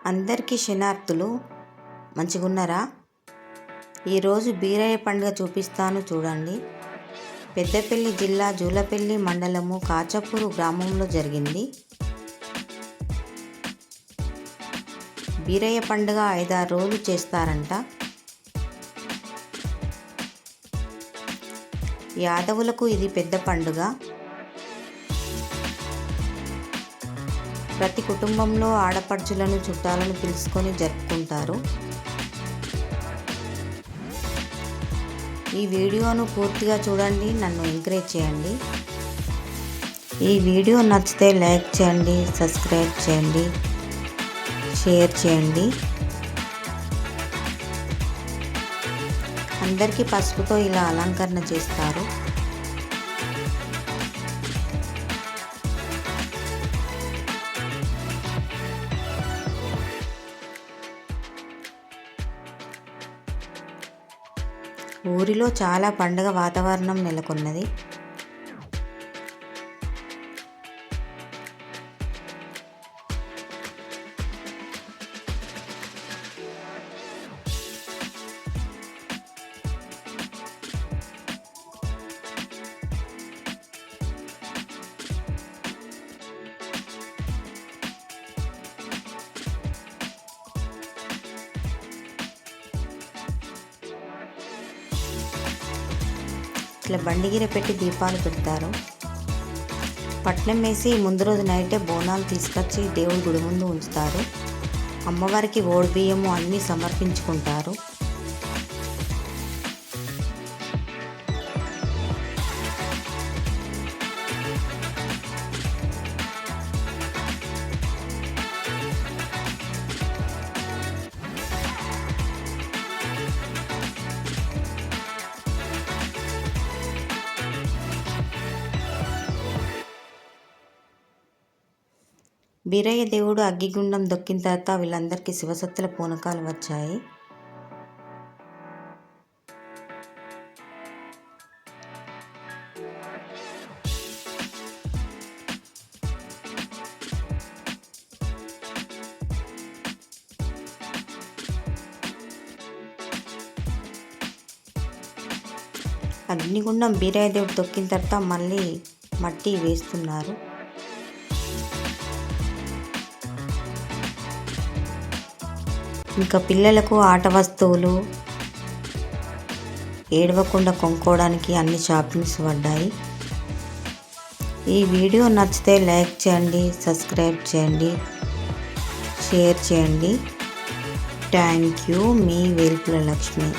అందరికీ శనార్థులు మంచిగున్నారా? ఈరోజు బీరయ్య పండుగ చూపిస్తాను చూడండి. పెద్దపల్లి జిల్లా జూలపల్లి మండలము కాచపూరు గ్రామంలో జరిగింది. బీరయ్య పండుగ 5-6 రోజులు చేస్తారంట. యాదవులకు ఇది పెద్ద పండుగ. ప్రతి కుటుంబంలో ఆడపడుచులను చుట్టాలను పిలుచుకొని జరుపుకుంటారు. ఈ వీడియోను పూర్తిగా చూడండి, నన్ను ఎంకరేజ్ చేయండి. ఈ వీడియో నచ్చితే లైక్ చేయండి, సబ్స్క్రైబ్ చేయండి, షేర్ చేయండి. అందరికీ పసుపుతో ఇలా అలంకరణ చేస్తారు. ఊరిలో చాలా పండుగ వాతావరణం నెలకొన్నది. ఇట్లా బండిగిర పెట్టి దీపాలు పెడతారు. పట్నం వేసి ముందు రోజు నైటే బోనాలు తీసుకొచ్చి దేవుడి గుడి ముందు ఉంచుతారు. అమ్మవారికి ఓడి బియ్యము అన్నీ సమర్పించుకుంటారు. బీరయ్య దేవుడు అగ్గిగుండం దొక్కిన తర్వాత వీళ్ళందరికీ శివసత్తుల పూనకాలు వచ్చాయి. అగ్నిగుండం బీరయ్య దేవుడు దొక్కిన తర్వాత మళ్ళీ మట్టి వేస్తున్నారు. ఇంకా పిల్లలకు ఆట వస్తువులు, ఏడవకుండా కొనుక్కోవడానికి అన్ని షాపింగ్స్ పడ్డాయి. ఈ వీడియో నచ్చితే లైక్ చేయండి, సబ్స్క్రైబ్ చేయండి, షేర్ చేయండి. Thank you. Me Velpula Lakshmi.